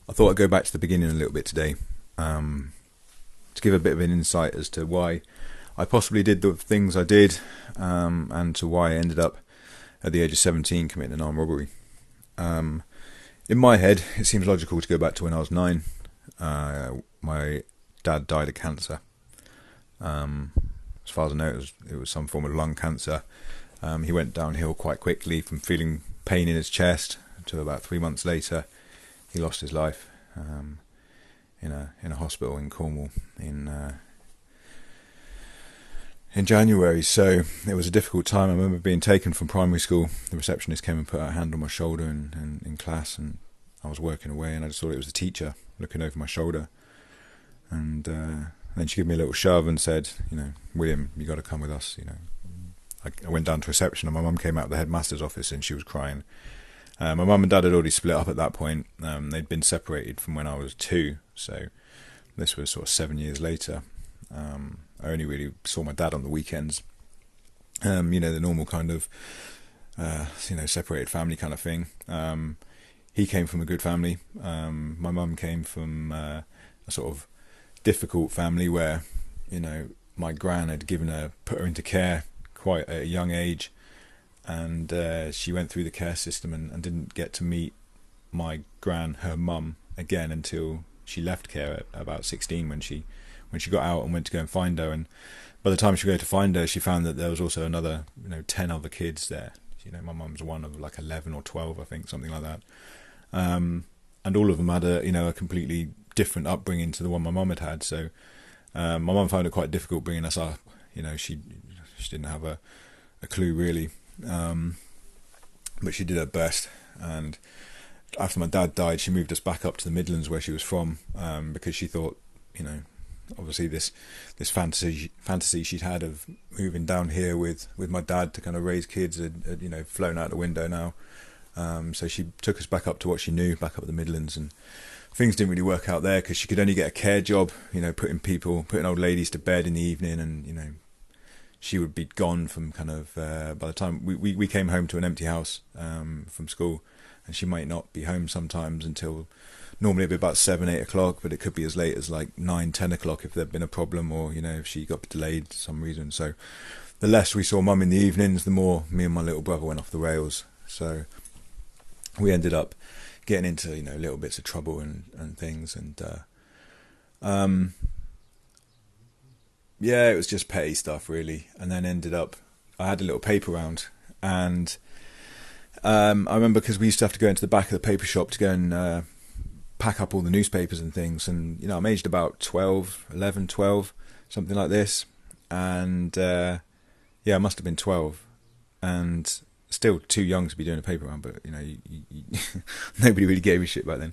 I thought I'd go back to the beginning a little bit today, to give a bit of an insight as to why I possibly did the things I did, and to why I ended up at the age of 17 committing an armed robbery. In my head, it seems logical to go back to when I was 9. My dad died of cancer. As far as I know, it was some form of lung cancer. He went downhill quite quickly from feeling pain in his chest to about 3 months later, he lost his life in a hospital in Cornwall in January. So it was a difficult time. I remember being taken from primary school. The receptionist came and put her hand on my shoulder in class, and I was working away, and I just thought it was the teacher looking over my shoulder. And then she gave me a little shove and said, "William, you got to come with us." I went down to reception, and my mum came out of the headmaster's office, and she was crying. My mum and dad had already split up at that point. They'd been separated from when I was 2, so this was sort of 7 years later. I only really saw my dad on the weekends. The normal kind of, separated family kind of thing. He came from a good family. My mum came from a sort of difficult family where, my gran had put her into care quite at a young age. And she went through the care system and didn't get to meet my gran, her mum, again until she left care at about 16 when she got out and went to go and find her. And by the time she went to find her, she found that there was also another 10 other kids there. My mum's one of like 11 or 12, I think, something like that. And all of them had a completely different upbringing to the one my mum had had. So my mum found it quite difficult bringing us up. She didn't have a clue really. But she did her best, and after my dad died, she moved us back up to the Midlands where she was from, because she thought, obviously this fantasy she'd had of moving down here with my dad to kind of raise kids had flown out the window now. So she took us back up to what she knew, back up the Midlands, and things didn't really work out there because she could only get a care job, putting old ladies to bed in the evening, and she would be gone from kind of, by the time we came home to an empty house from school, and she might not be home sometimes until, normally it'd be about 7, 8 o'clock, but it could be as late as like 9, 10 o'clock if there'd been a problem, or, if she got delayed for some reason. So the less we saw mum in the evenings, the more me and my little brother went off the rails. So we ended up getting into, little bits of trouble and things, and yeah, it was just petty stuff really. And then I had a little paper round, and I remember because we used to have to go into the back of the paper shop to go and pack up all the newspapers and things, and I'm aged about 11, 12, something like this, and I must have been 12, and still too young to be doing a paper round, but nobody really gave a shit back then.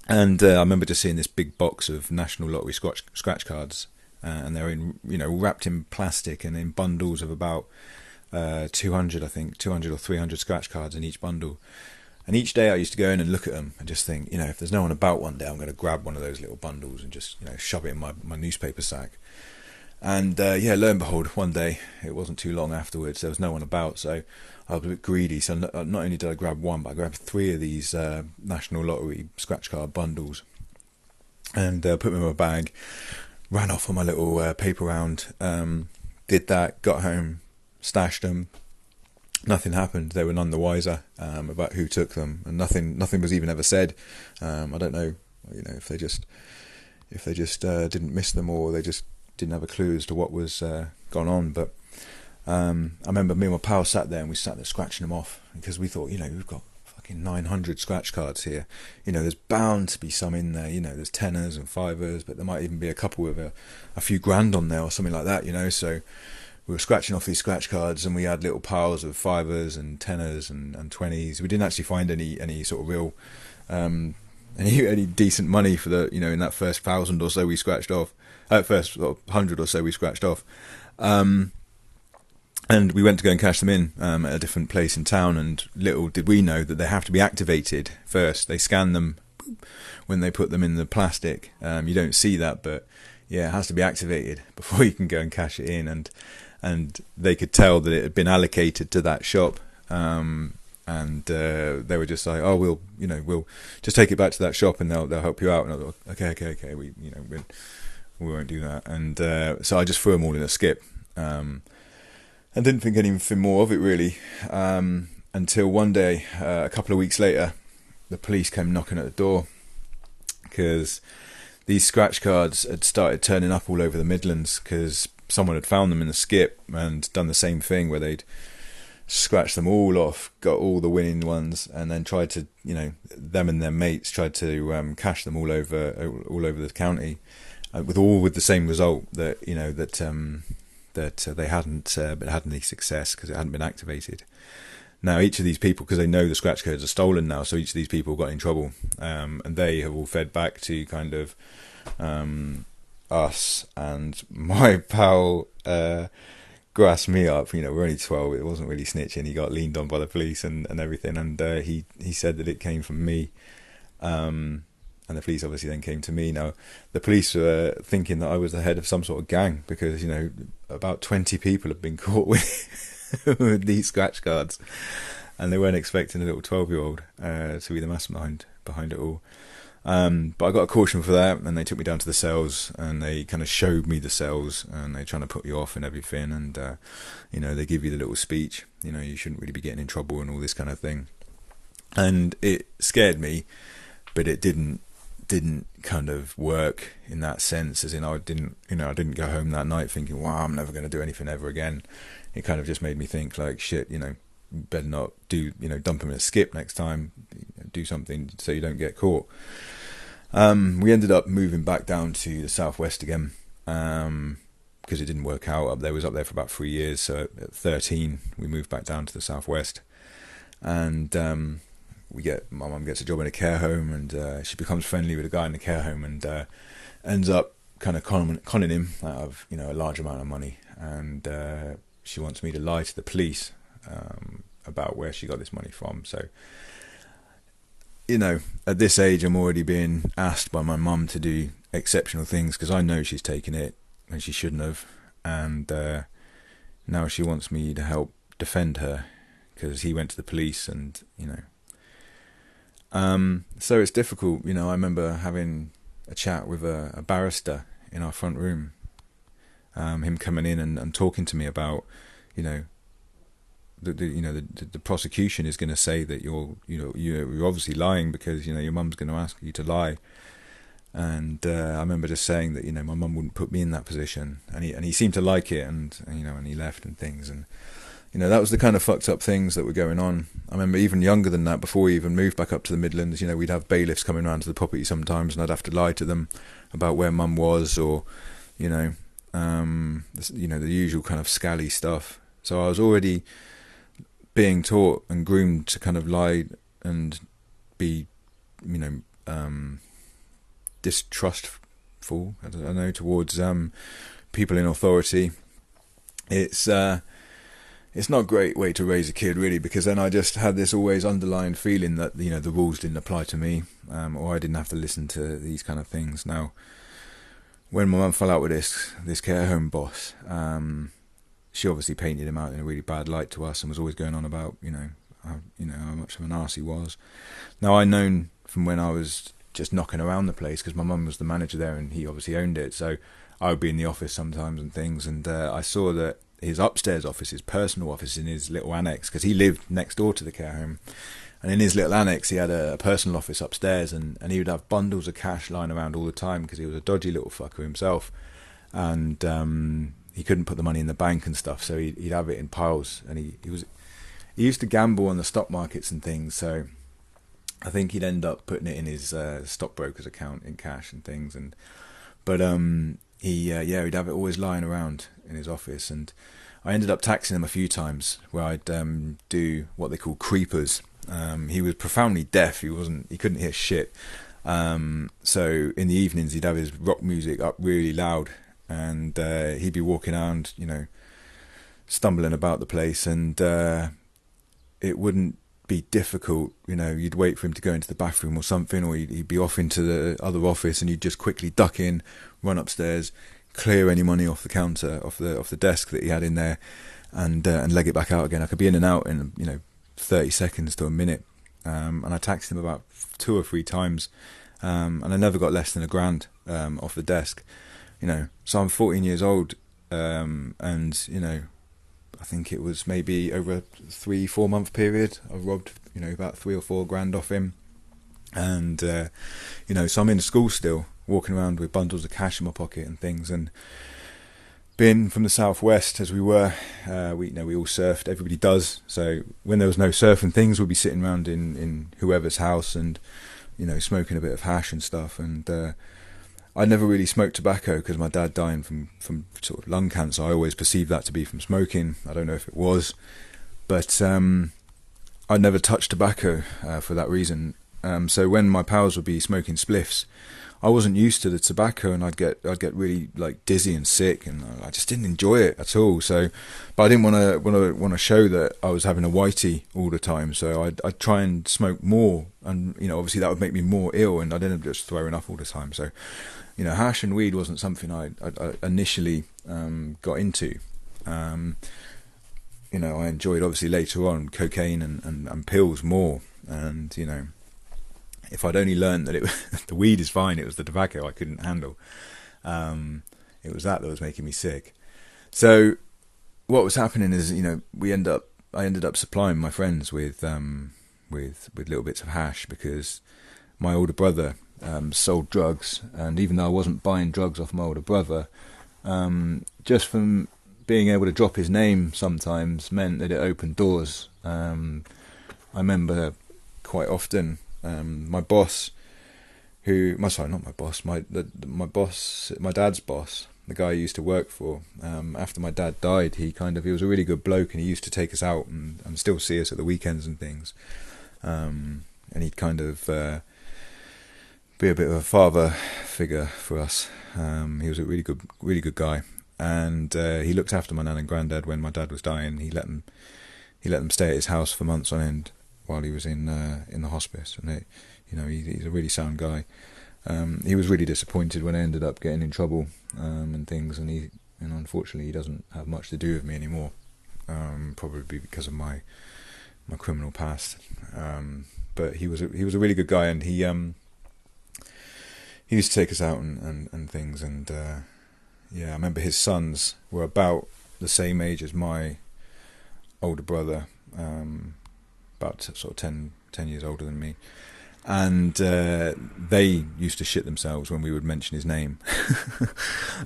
And I remember just seeing this big box of National Lottery scratch cards, and they're in, wrapped in plastic and in bundles of about 200 or 300 scratch cards in each bundle. And each day I used to go in and look at them and just think, if there's no one about one day, I'm going to grab one of those little bundles and just, shove it in my newspaper sack. And lo and behold, one day, it wasn't too long afterwards, there was no one about, so I was a bit greedy. So not only did I grab one, but I grabbed 3 of these National Lottery scratch card bundles and put them in my bag, ran off on my little paper round, did that, got home, stashed them. Nothing happened. They were none the wiser about who took them, and nothing was even ever said. I don't know, if they just didn't miss them, or they just didn't have a clue as to what was gone on. But I remember me and my pal sat there, and we sat there scratching them off, because we thought, we've got fucking 900 scratch cards here. There's bound to be some in there. There's tenors and fivers, but there might even be a couple with a few grand on there or something like that. So we were scratching off these scratch cards, and we had little piles of fivers and tenors and 20s. We didn't actually find any sort of real any decent money for the in that first 1,000 or so we scratched off. First sort of 100 or so we scratched off. And we went to go and cash them in at a different place in town, and little did we know that they have to be activated first. They scan them when they put them in the plastic. You don't see that, but yeah, it has to be activated before you can go and cash it in. And they could tell that it had been allocated to that shop. and they were just like, "Oh, we'll just take it back to that shop, and they'll help you out." And I thought, "Okay, we won't do that." And so I just threw them all in a skip, and didn't think anything more of it really, until one day, a couple of weeks later, the police came knocking at the door because these scratch cards had started turning up all over the Midlands because someone had found them in the skip and done the same thing where they'd scratched them all off, got all the winning ones, and then tried to, them and their mates tried to cash them all over the county, with the same result, that they hadn't had any success because it hadn't been activated. Now, each of these people, because they know the scratch codes are stolen now, so each of these people got in trouble, and they have all fed back to kind of us, and my pal grassed me up. We're only 12, it wasn't really snitching. He got leaned on by the police and everything, and he said that it came from me, and the police obviously then came to me. Now, the police were thinking that I was the head of some sort of gang because, about 20 people have been caught with with these scratch cards, and they weren't expecting a little 12-year-old to be the mastermind behind it all. But I got a caution for that, and they took me down to the cells, and they kind of showed me the cells, and they're trying to put you off and everything, and they give you the little speech, you shouldn't really be getting in trouble and all this kind of thing. And it scared me, but it didn't kind of work in that sense, as in I didn't go home that night thinking, wow, I'm never going to do anything ever again. It kind of just made me think, like, shit, better not do, dump him in a skip next time, do something so you don't get caught. We ended up moving back down to the southwest again, because it didn't work out up there. I was up there for about 3 years, so at 13 we moved back down to the southwest, and my mum gets a job in a care home, and she becomes friendly with a guy in the care home, and ends up kind of conning him out of a large amount of money, and she wants me to lie to the police about where she got this money from. So, at this age, I'm already being asked by my mum to do exceptional things because I know she's taken it and she shouldn't have, and now she wants me to help defend her because he went to the police, and so it's difficult. I remember having a chat with a barrister in our front room, him coming in and talking to me about, the prosecution is going to say that you're obviously lying because your mum's going to ask you to lie, and I remember just saying that my mum wouldn't put me in that position, and he seemed to like it, and and he left and things, and that was the kind of fucked up things that were going on. I remember even younger than that, before we even moved back up to the Midlands, we'd have bailiffs coming around to the property sometimes, and I'd have to lie to them about where mum was, or the usual kind of scally stuff. So I was already being taught and groomed to kind of lie and be, distrustful, I don't know, towards people in authority. It's not a great way to raise a kid, really, because then I just had this always underlying feeling that the rules didn't apply to me, or I didn't have to listen to these kind of things. Now, when my mum fell out with this care home boss, she obviously painted him out in a really bad light to us, and was always going on about how much of an arse he was. Now, I'd known from when I was just knocking around the place, because my mum was the manager there and he obviously owned it, so I would be in the office sometimes and things, and I saw that his upstairs office, his personal office in his little annex, because he lived next door to the care home, and in his little annex he had a personal office upstairs, and he would have bundles of cash lying around all the time because he was a dodgy little fucker himself, and he couldn't put the money in the bank and stuff, so he'd have it in piles, and he used to gamble on the stock markets and things, so I think he'd end up putting it in his stockbroker's account in cash and things, but he'd have it always lying around in his office, and I ended up taxing him a few times where I'd do what they call creepers. He was profoundly deaf. He couldn't hear shit. So in the evenings he'd have his rock music up really loud, and he'd be walking around, stumbling about the place, and it wouldn't be difficult. You'd wait for him to go into the bathroom or something, or he'd be off into the other office, and you'd just quickly duck in, run upstairs, clear any money off the counter, off the desk that he had in there, and leg it back out again. I could be in and out in 30 seconds to a minute. And I taxied him about 2 or 3 times, and I never got less than £1,000 off the desk. So I'm 14 years old, and I think it was maybe over a 3-4 month period I robbed about 3 or 4 grand off him. And so I'm in school still, walking around with bundles of cash in my pocket and things. And being from the southwest as we were, we all surfed. Everybody does. So when there was no surfing things, we'd be sitting around in whoever's house and smoking a bit of hash and stuff. And I never really smoked tobacco because my dad dying from sort of lung cancer. I always perceived that to be from smoking. I don't know if it was, but I never touched tobacco for that reason. So when my pals would be smoking spliffs, I wasn't used to the tobacco, and I'd get really like dizzy and sick, and I just didn't enjoy it at all. So, but I didn't want to show that I was having a whitey all the time. So I'd try and smoke more, and obviously that would make me more ill, and I'd end up just throwing up all the time. So, hash and weed wasn't something I initially got into. I enjoyed obviously later on cocaine and pills more, and if I'd only learned that the weed is fine, it was the tobacco I couldn't handle. It was that was making me sick. So what was happening is, I ended up supplying my friends with little bits of hash, because my older brother sold drugs, and even though I wasn't buying drugs off my older brother, just from being able to drop his name sometimes meant that it opened doors. I remember quite often. My boss, my dad's boss, the guy I used to work for, after my dad died, he was a really good bloke, and he used to take us out and still see us at the weekends and things. And he'd kind of be a bit of a father figure for us. He was a really good guy, and he looked after my nan and granddad when my dad was dying. He let them stay at his house for months on end while he was in the hospice, and he's a really sound guy. He was really disappointed when I ended up getting in trouble and things, and unfortunately he doesn't have much to do with me anymore, probably because of my criminal past. But he was a really good guy, and he used to take us out and things, and I remember his sons were about the same age as my older brother, about sort of 10 years older than me, and they used to shit themselves when we would mention his name.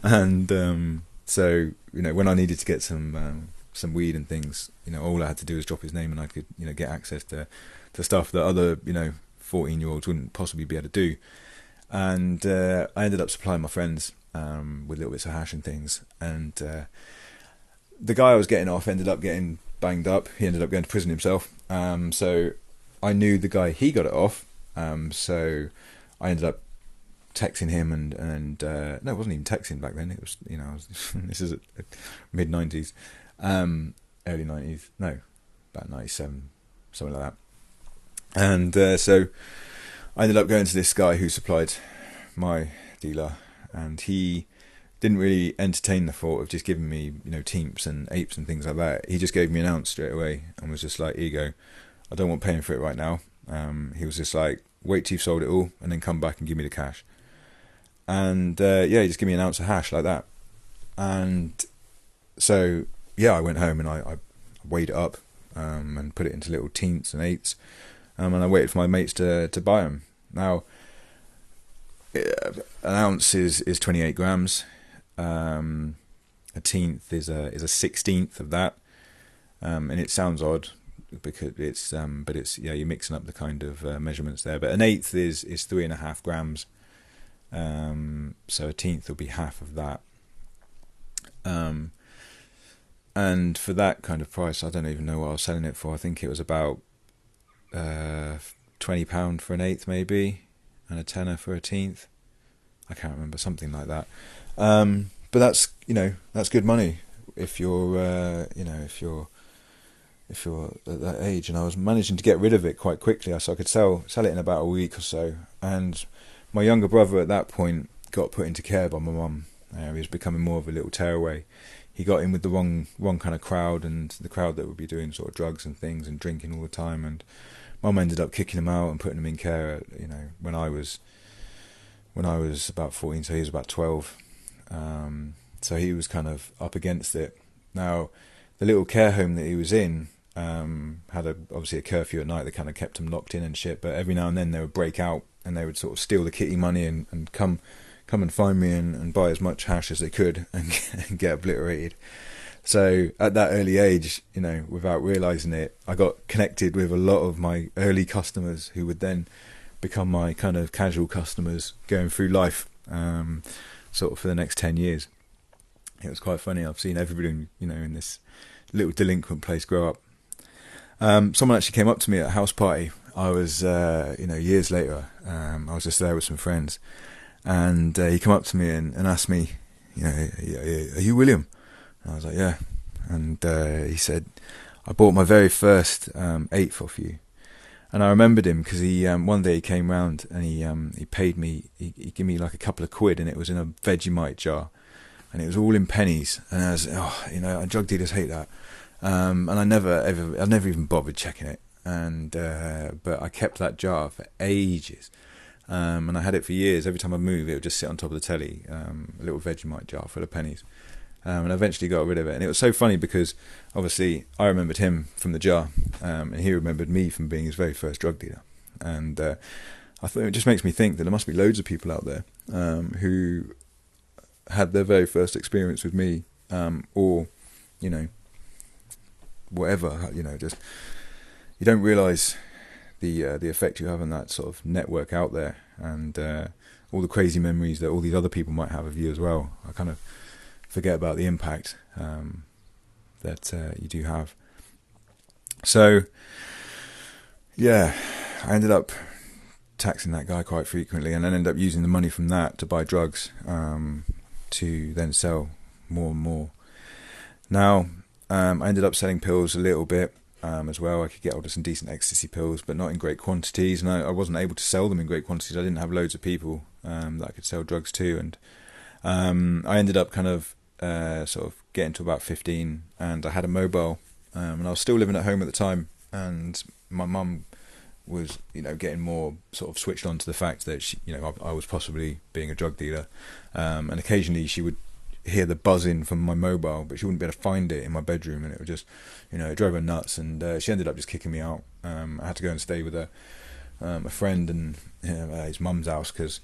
And so when I needed to get some weed and things, all I had to do was drop his name, and I could get access to stuff that other 14-year-olds wouldn't possibly be able to do. And I ended up supplying my friends with little bits of hash and things, and the guy I was getting off ended up getting banged up. He ended up going to prison himself. So I knew the guy he got it off. So I ended up texting him, and no, it wasn't even texting back then. It was this is mid 90s, early 90s. No, about 97, something like that. And so I ended up going to this guy who supplied my dealer, and he didn't really entertain the thought of just giving me, teeps and apes and things like that. He just gave me an ounce straight away and was just like, "Here you go. I don't want paying for it right now." He was just like, "Wait till you've sold it all and then come back and give me the cash." And he just gave me an ounce of hash like that. And so I went home and I weighed it up and put it into little teens and eights, and I waited for my mates to buy them. Now, an ounce is 28 grams. A tenth is a 16th of that, and it sounds odd because it's but it's you're mixing up the kind of measurements there. But an eighth is 3.5 grams, so a tenth will be half of that. And for that kind of price, I don't even know what I was selling it for. I think it was about £20 for an eighth, maybe, and a tenner for a tenth. I can't remember, something like that. But that's that's good money if you're if you're at that age. And I was managing to get rid of it quite quickly, so I could sell it in about a week or so. And my younger brother at that point got put into care by my mum. He was becoming more of a little tearaway. he got in with the wrong kind of crowd, and the crowd that would be doing sort of drugs and things and drinking all the time. And Mum ended up kicking him out and putting him in care. When I was about 14, so he was about 12. So he was kind of up against it. Now, the little care home that he was in had obviously a curfew at night that kind of kept him locked in and shit. But every now and then they would break out and they would sort of steal the kitty money and come and find me and buy as much hash as they could and get obliterated. So at that early age, without realising it, I got connected with a lot of my early customers who would then become my kind of casual customers going through life, sort of for the next 10 years. It was quite funny. I've seen everybody, in this little delinquent place grow up. Someone actually came up to me at a house party. I was, years later, I was just there with some friends, and he came up to me and asked me, are you William? And I was like, yeah. And he said, I bought my very first eighth off you. And I remembered him because he one day he came round and he paid me. He gave me like a couple of quid, and it was in a Vegemite jar, and it was all in pennies. And I was, drug dealers hate that. And I never even bothered checking it. And but I kept that jar for ages, and I had it for years. Every time I move, it would just sit on top of the telly, a little Vegemite jar full of pennies. And I eventually got rid of it. And it was so funny because obviously I remembered him from the jar, and he remembered me from being his very first drug dealer. And I thought it just makes me think that there must be loads of people out there who had their very first experience with me, or whatever, just you don't realise the effect you have on that sort of network out there, and all the crazy memories that all these other people might have of you as well. I kind of forget about the impact that you do have. So, yeah, I ended up taxing that guy quite frequently, and then ended up using the money from that to buy drugs, to then sell more and more. Now, I ended up selling pills a little bit as well. I could get hold of some decent ecstasy pills, but not in great quantities, and I wasn't able to sell them in great quantities. I didn't have loads of people that I could sell drugs to, and I ended up kind of sort of getting to about 15, and I had a mobile, and I was still living at home at the time, and my mum was getting more sort of switched on to the fact that she, I was possibly being a drug dealer, and occasionally she would hear the buzzing from my mobile, but she wouldn't be able to find it in my bedroom, and it would just it drove her nuts, and she ended up just kicking me out. I had to go and stay with a friend and his mum's house because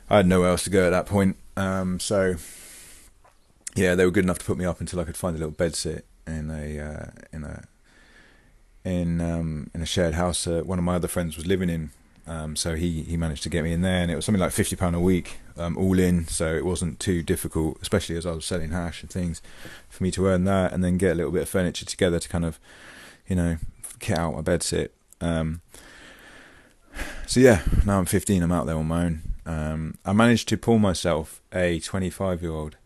I had nowhere else to go at that point. So yeah, they were good enough to put me up until I could find a little bed sit in a shared house one of my other friends was living in. So he managed to get me in there, and it was something like £50 a week, all in. So it wasn't too difficult, especially as I was selling hash and things, for me to earn that and then get a little bit of furniture together to kind of, kit out my bed sit. So yeah, now I'm 15. I'm out there on my own. I managed to pull myself a 25-year-old,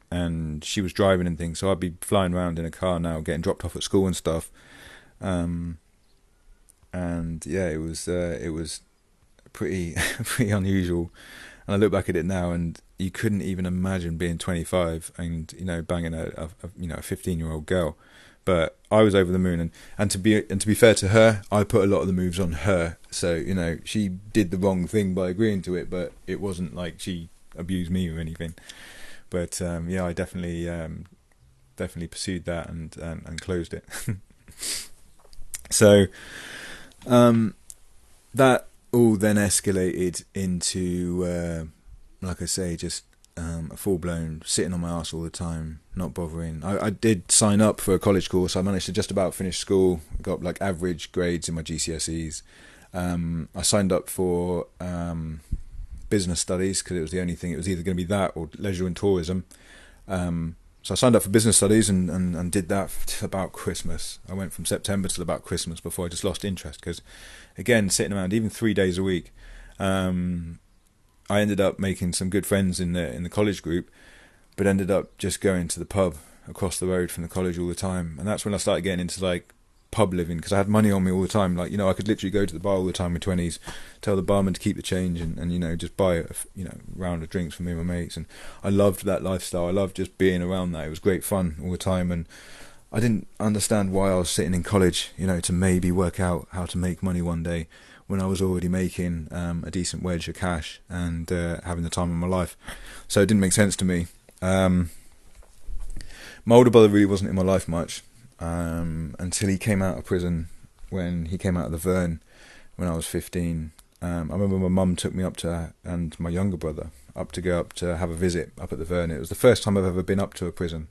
and she was driving and things. So I'd be flying around in a car now, getting dropped off at school and stuff. And yeah, it was pretty unusual. And I look back at it now, and you couldn't even imagine being 25 and banging a 15-year-old girl. But I was over the moon, and to be fair to her, I put a lot of the moves on her. So she did the wrong thing by agreeing to it, but it wasn't like she abused me or anything. But yeah, I definitely pursued that and closed it. So that all then escalated into, like I say, just a full-blown sitting on my arse all the time, not bothering. I did sign up for a college course. I managed to just about finish school, got like average grades in my GCSEs. I signed up for business studies because it was the only thing. It was either going to be that or leisure and tourism. So I signed up for business studies and did that till about Christmas. I went from September till about Christmas before I just lost interest because, again, sitting around even 3 days a week, I ended up making some good friends in the college group, but ended up just going to the pub across the road from the college all the time. And that's when I started getting into like pub living, because I had money on me all the time. Like, I could literally go to the bar all the time in my 20s, tell the barman to keep the change, and just buy a round of drinks for me and my mates. And I loved that lifestyle. I loved just being around that. It was great fun all the time, and I didn't understand why I was sitting in college, to maybe work out how to make money one day, when I was already making a decent wage of cash and having the time of my life. So it didn't make sense to me. My older brother really wasn't in my life much until he came out of prison. When he came out of the Verne when I was 15, I remember my mum took me up to, and my younger brother, up to go up to have a visit up at the Verne. It was the first time I've ever been up to a prison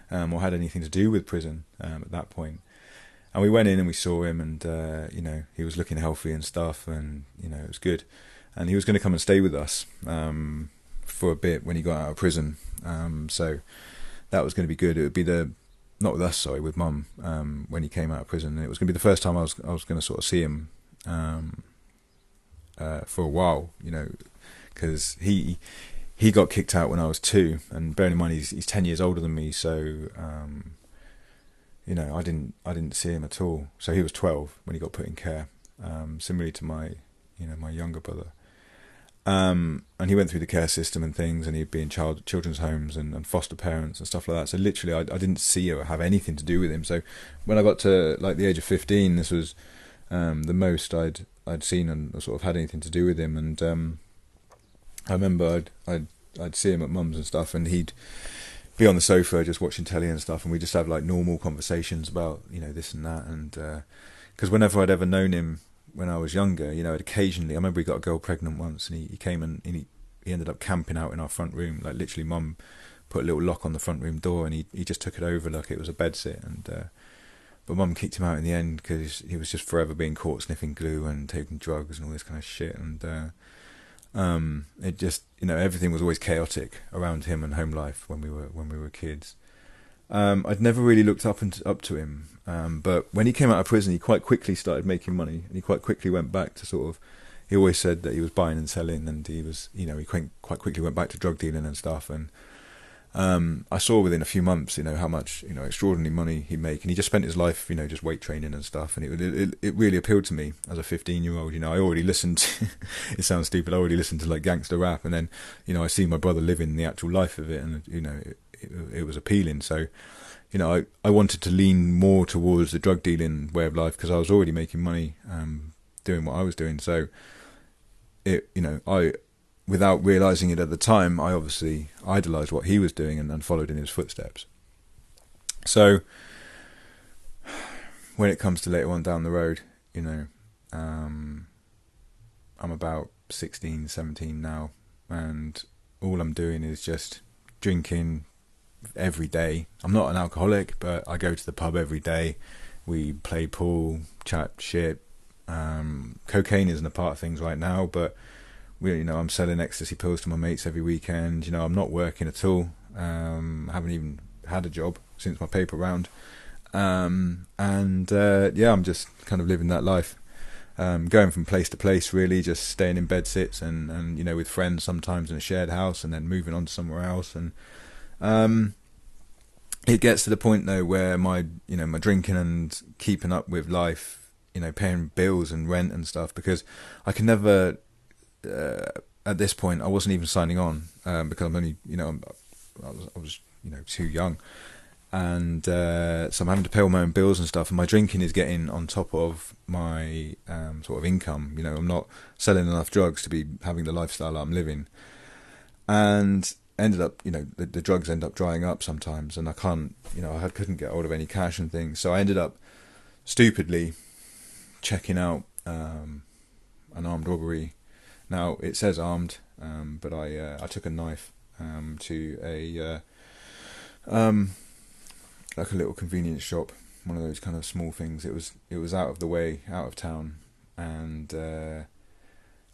or had anything to do with prison at that point. And we went in and we saw him, and he was looking healthy and stuff, and it was good. And he was going to come and stay with us for a bit when he got out of prison. So that was going to be good. It would be not with us, sorry, with Mum when he came out of prison. And it was going to be the first time I was going to sort of see him for a while, because he got kicked out when I was 2, and bearing in mind he's 10 years older than me, so I didn't see him at all. So he was 12 when he got put in care, similarly to my younger brother. And he went through the care system and things, and he'd be in children's homes and foster parents and stuff like that. So literally, I didn't see or have anything to do with him. So when I got to like the age of 15, this was the most I'd seen and sort of had anything to do with him. And I remember I'd see him at Mum's and stuff, and he'd be on the sofa just watching telly and stuff, and we just have like normal conversations about this and that. And because whenever I'd ever known him when I was younger, occasionally, I remember he got a girl pregnant once, and he came and he ended up camping out in our front room. Like literally, Mum put a little lock on the front room door, and he just took it over like it was a bedsit. And but Mum kicked him out in the end because he was just forever being caught sniffing glue and taking drugs and all this kind of shit. And it just everything was always chaotic around him and home life when we were kids. I'd never really looked up to him, but when he came out of prison, he quite quickly started making money, and he quite quickly went back to sort of. He always said that he was buying and selling, and he was, he quite quickly went back to drug dealing and stuff. And I saw within a few months, how much extraordinary money he'd make, and he just spent his life, just weight training and stuff. And it really appealed to me as a 15-year-old. I already listened to, it sounds stupid, I already listened to like gangster rap, and then I see my brother living the actual life of it, and it was appealing. So I wanted to lean more towards the drug dealing way of life because I was already making money doing what I was doing. So I, without realizing it at the time, I obviously idolized what he was doing and followed in his footsteps. So when it comes to later on down the road, I'm about 16, 17 now, and all I'm doing is just drinking every day. I'm not an alcoholic, but I go to the pub every day. We play pool, chat shit. Cocaine isn't a part of things right now, but I'm selling ecstasy pills to my mates every weekend. I'm not working at all. Haven't even had a job since my paper round. I'm just kind of living that life. Going from place to place, really, just staying in bed sits and with friends sometimes in a shared house, and then moving on to somewhere else. And it gets to the point though where my drinking and keeping up with life, paying bills and rent and stuff, because I can never, at this point, I wasn't even signing on because I'm only, I was too young, and so I'm having to pay all my own bills and stuff, and my drinking is getting on top of my sort of income. I'm not selling enough drugs to be having the lifestyle I'm living, and ended up, the drugs end up drying up sometimes, and I can't, I couldn't get hold of any cash and things, so I ended up stupidly checking out an armed robbery. Now it says armed, but I took a knife to a like a little convenience shop, one of those kind of small things. It was out of the way, out of town, and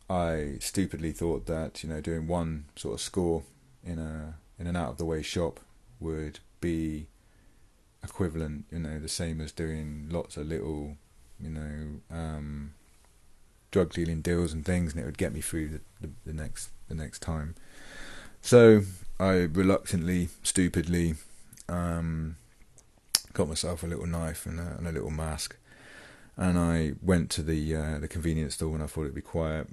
I stupidly thought that doing one sort of score in an out of the way shop would be equivalent, the same as doing lots of little drug dealing deals and things, and it would get me through the next time. So I reluctantly, stupidly, got myself a little knife and a little mask, and I went to the convenience store and I thought it'd be quiet.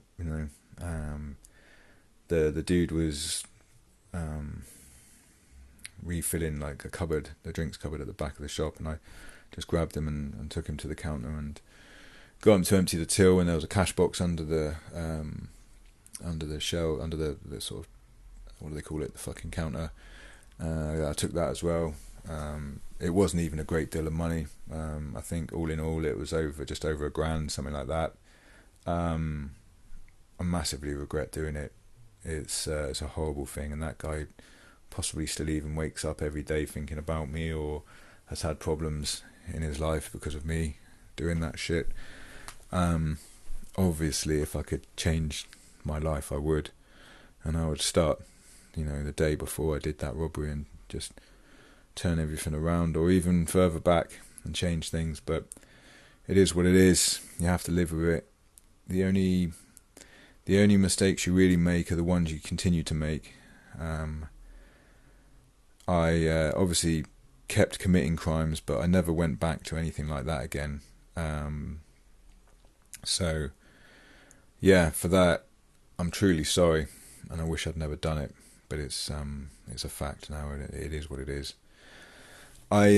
The dude was refilling like a cupboard, the drinks cupboard at the back of the shop, and I just grabbed him and took him to the counter and got him to empty the till, and there was a cash box under the shelf, under the sort of, what do they call it, the fucking counter. I took that as well. It wasn't even a great deal of money. I think all in all it was just over $1,000, something like that. I massively regret doing it. It's a horrible thing, and that guy possibly still even wakes up every day thinking about me, or has had problems in his life because of me doing that shit. Obviously, if I could change my life, I would, and I would start, the day before I did that robbery and just turn everything around, or even further back and change things. But it is what it is. You have to live with it. The only mistakes you really make are the ones you continue to make. I obviously kept committing crimes, but I never went back to anything like that again. So, yeah, for that, I'm truly sorry, and I wish I'd never done it. But it's a fact now, and it is what it is. I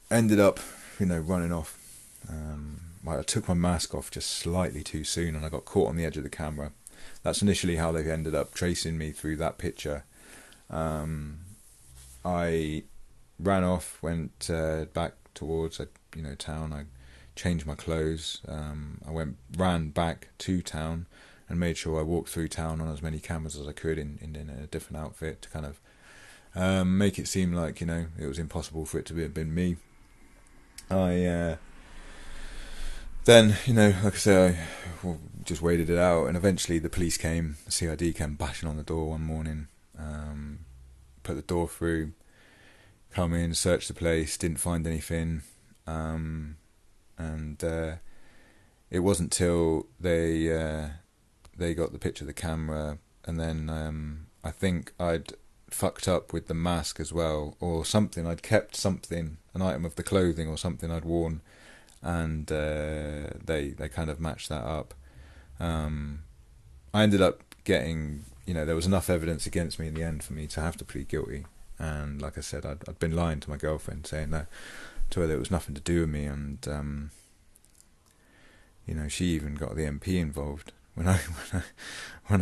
ended up, running off. I took my mask off just slightly too soon, and I got caught on the edge of the camera. That's initially how they ended up tracing me through that picture. I ran off, went back towards town. I changed my clothes. I ran back to town and made sure I walked through town on as many cameras as I could in a different outfit to kind of make it seem like it was impossible for it to have been me. I then like I say, I just waited it out, and eventually the police came. The CID came bashing on the door one morning. Put the door through, come in, searched the place, didn't find anything, and it wasn't till they got the picture of the camera, and then I think I'd fucked up with the mask as well, or something. I'd kept something, an item of the clothing or something I'd worn, and they kind of matched that up. I ended up getting, there was enough evidence against me in the end for me to have to plead guilty. And like I said, I'd been lying to my girlfriend, saying that to her there was nothing to do with me, and she even got the MP involved. When I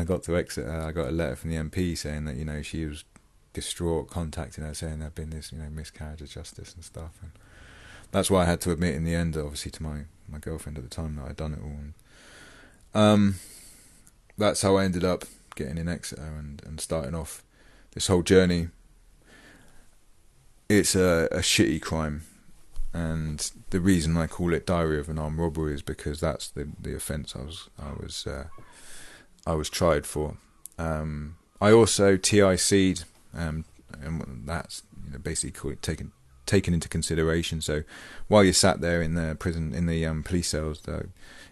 got to Exeter, I got a letter from the MP saying that she was distraught, contacting her, saying there'd been this miscarriage of justice and stuff. And that's why I had to admit in the end, obviously, to my girlfriend at the time, that I'd done it all. And that's how I ended up getting in Exeter and starting off this whole journey. It's a shitty crime, and the reason I call it Diary of an Armed Robbery is because that's the offence I was tried for. I also TIC'd, and that's basically taken into consideration. So while you're sat there in the prison, in the police cells,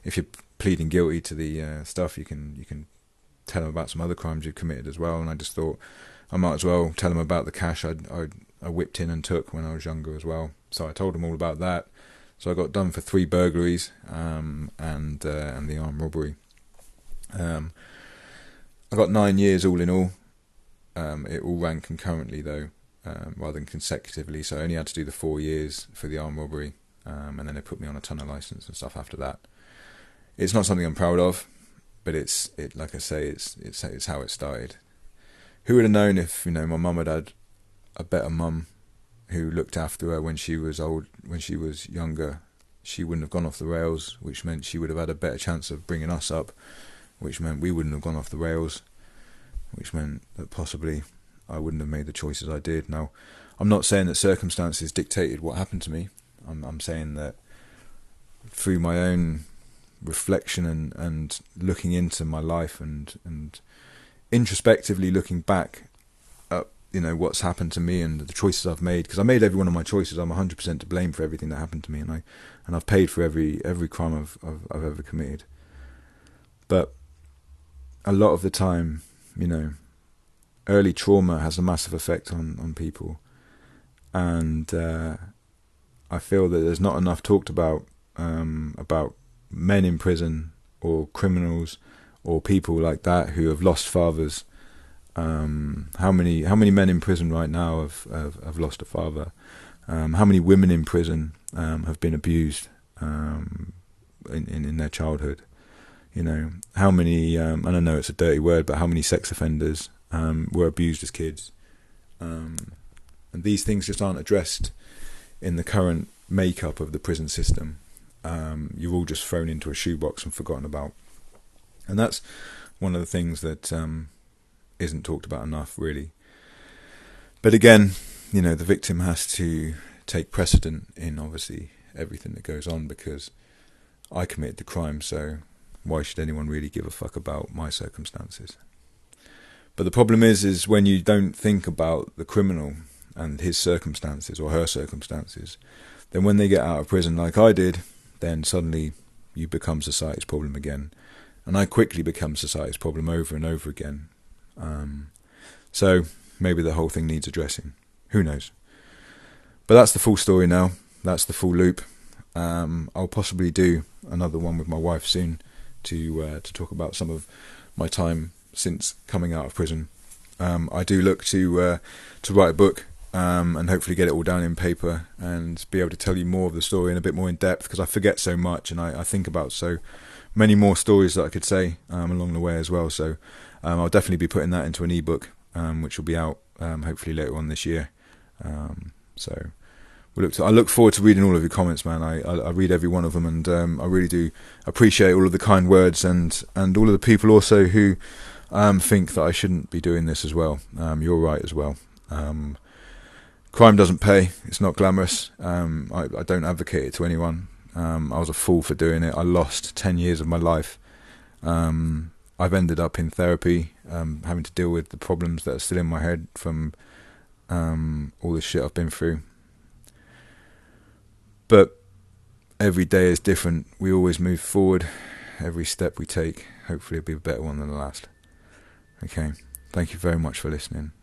if you're pleading guilty to the stuff, you can tell them about some other crimes you've committed as well. And I just thought I might as well tell them about the cash I whipped in and took when I was younger as well. So I told them all about that. So I got done for 3 burglaries and the armed robbery. I got 9 years all in all. It all ran concurrently though, rather than consecutively. So I only had to do the 4 years for the armed robbery, and then they put me on a tunnel license and stuff after that. It's not something I'm proud of, but like I say, it's how it started. Who would have known if my mum had a better mum who looked after her when she was younger? She wouldn't have gone off the rails, which meant she would have had a better chance of bringing us up, which meant we wouldn't have gone off the rails, which meant that possibly I wouldn't have made the choices I did. Now, I'm not saying that circumstances dictated what happened to me. I'm saying that through my own reflection and looking into my life and introspectively looking back at what's happened to me and the choices I've made, because I made every one of my choices. I'm 100% to blame for everything that happened to me, and I've paid for every crime I've ever committed. But a lot of the time, early trauma has a massive effect on people, and I feel that there's not enough talked about about men in prison or criminals or people like that who have lost fathers. How many men in prison right now have lost a father? How many women in prison have been abused in their childhood? You know, how many, and I know it's a dirty word, but how many sex offenders were abused as kids? And these things just aren't addressed in the current makeup of the prison system. You're all just thrown into a shoebox and forgotten about. And that's one of the things that isn't talked about enough, really. But again, you know, the victim has to take precedent in, obviously, everything that goes on, because I committed the crime, so why should anyone really give a fuck about my circumstances? But the problem is when you don't think about the criminal and his circumstances or her circumstances, then when they get out of prison like I did, then suddenly you become society's problem again. And I quickly become society's problem over and over again. So maybe the whole thing needs addressing. Who knows? But that's the full story now. That's the full loop. I'll possibly do another one with my wife soon to talk about some of my time since coming out of prison. I do look to write a book and hopefully get it all down in paper and be able to tell you more of the story in a bit more in depth, because I forget so much and I think about so many more stories that I could say along the way as well. So I'll definitely be putting that into an ebook, which will be out hopefully later on this year. So I look forward to reading all of your comments, man. I read every one of them, and I really do appreciate all of the kind words and all of the people also who think that I shouldn't be doing this as well. You're right as well. Crime doesn't pay. It's not glamorous. I don't advocate it to anyone. I was a fool for doing it. I lost 10 years of my life. I've ended up in therapy, having to deal with the problems that are still in my head from all the shit I've been through. But every day is different. We always move forward. Every step we take, hopefully, will be a better one than the last. Okay. Thank you very much for listening.